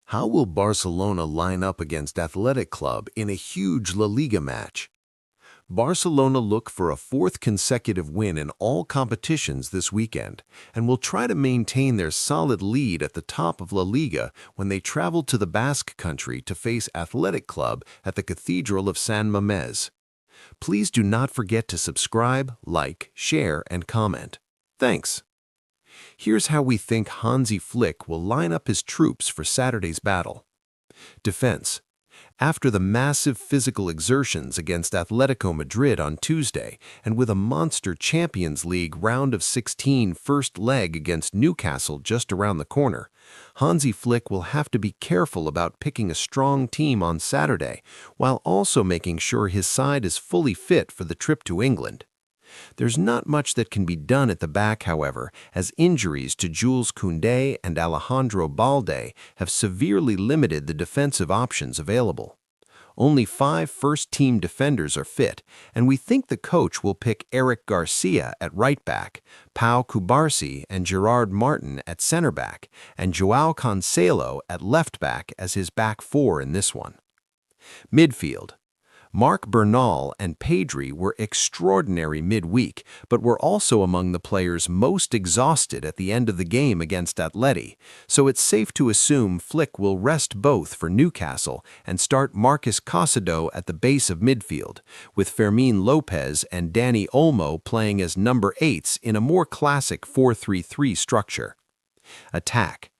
How will Barcelona line up against Athletic Club in a huge La Liga match? Barcelona look for a fourth consecutive win in all competitions this weekend and will try to maintain their solid lead at the top of La Liga when they travel to the Basque Country to face Athletic Club at the Cathedral of San Mamés. Please do not forget to subscribe, like, share, and comment. Thanks. Here's how we think Hansi Flick will line up his troops for Saturday's battle. Defense. After the massive physical exertions against Atletico Madrid on Tuesday, and with a monster Champions League round of 16 first leg against Newcastle just around the corner, Hansi Flick will have to be careful about picking a strong team on Saturday, while also making sure his side is fully fit for the trip to England. There's not much that can be done at the back, however, as injuries to Jules Koundé and Alejandro Balde have severely limited the defensive options available. Only 5 first-team defenders are fit, and we think the coach will pick Eric Garcia at right back, Pau Cubarsí and Gerard Martin at center back, and Joao Cancelo at left back as his back four in this one. Midfield. Marc Bernal and Pedri were extraordinary midweek, but were also among the players most exhausted at the end of the game against Atleti, so it's safe to assume Flick will rest both for Newcastle and start Marcus Caicedo at the base of midfield, with Fermín Lopez and Dani Olmo playing as number 8s in a more classic 4-3-3 structure. Attack.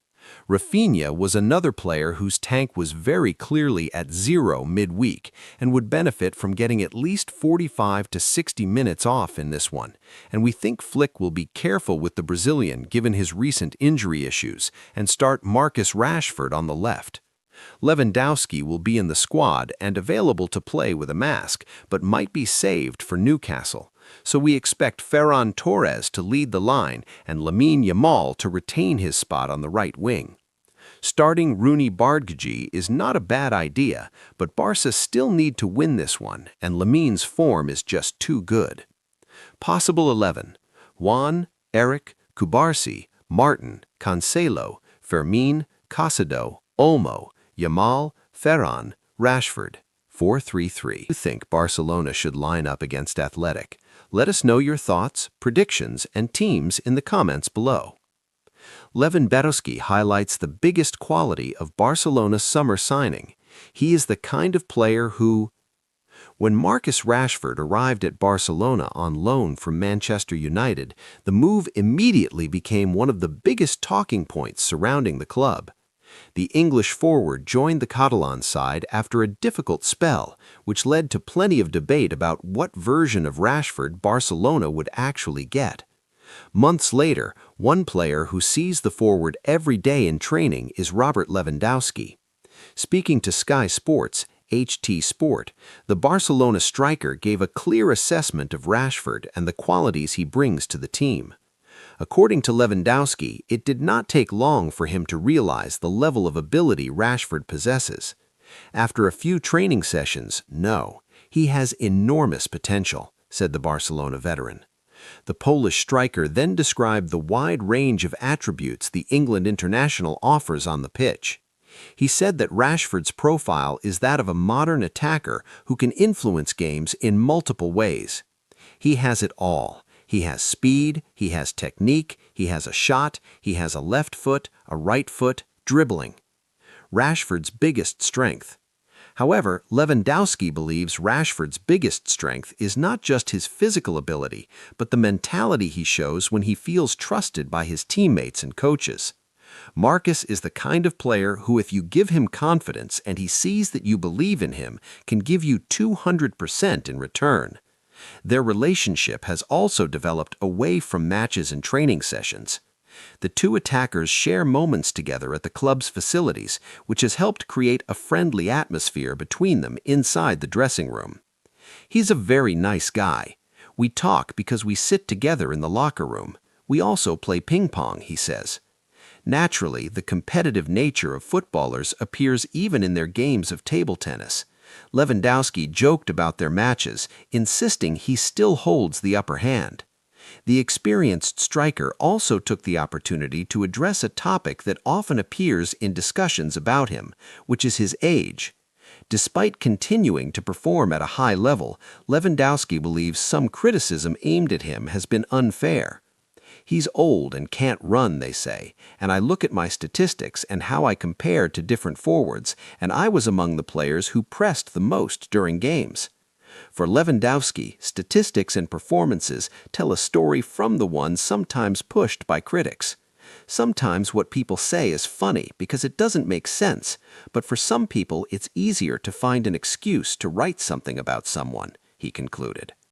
Rafinha was another player whose tank was very clearly at 0 midweek and would benefit from getting at least 45 to 60 minutes off in this one, and we think Flick will be careful with the Brazilian given his recent injury issues and start Marcus Rashford on the left. Lewandowski will be in the squad and available to play with a mask, but might be saved for Newcastle. So we expect Ferran Torres to lead the line and Lamine Yamal to retain his spot on the right wing. Starting Rooney Bardghji is not a bad idea, but Barca still need to win this one, and Lamine's form is just too good. Possible 11. Juan, Eric, Cubarsí, Martin, Cancelo, Fermín, Caicedo, Olmo, Yamal, Ferran, Rashford. 4-3-3. You think Barcelona should line up against Athletic? Let us know your thoughts, predictions, and teams in the comments below. Lewandowski highlights the biggest quality of Barcelona's summer signing. He is the kind of player who... When Marcus Rashford arrived at Barcelona on loan from Manchester United, the move immediately became one of the biggest talking points surrounding the club. The English forward joined the Catalan side after a difficult spell, which led to plenty of debate about what version of Rashford Barcelona would actually get. Months later, one player who sees the forward every day in training is Robert Lewandowski. Speaking to Sky Sports, HT Sport, the Barcelona striker gave a clear assessment of Rashford and the qualities he brings to the team. According to Lewandowski, it did not take long for him to realize the level of ability Rashford possesses. After a few training sessions, he has enormous potential, said the Barcelona veteran. The Polish striker then described the wide range of attributes the England international offers on the pitch. He said that Rashford's profile is that of a modern attacker who can influence games in multiple ways. He has it all. He has speed, he has technique, he has a shot, he has a left foot, a right foot, dribbling. Rashford's biggest strength. However, Lewandowski believes Rashford's biggest strength is not just his physical ability, but the mentality he shows when he feels trusted by his teammates and coaches. Marcus is the kind of player who, if you give him confidence and he sees that you believe in him, can give you 200% in return. Their relationship has also developed away from matches and training sessions. The two attackers share moments together at the club's facilities, which has helped create a friendly atmosphere between them inside the dressing room. He's a very nice guy. We talk because we sit together in the locker room. We also play ping pong, he says. Naturally, the competitive nature of footballers appears even in their games of table tennis. Lewandowski joked about their matches, insisting he still holds the upper hand. The experienced striker also took the opportunity to address a topic that often appears in discussions about him, which is his age. Despite continuing to perform at a high level, Lewandowski believes some criticism aimed at him has been unfair. He's old and can't run, they say, and I look at my statistics and how I compare to different forwards, and I was among the players who pressed the most during games. For Lewandowski, statistics and performances tell a story from the one sometimes pushed by critics. Sometimes what people say is funny because it doesn't make sense, but for some people it's easier to find an excuse to write something about someone, he concluded.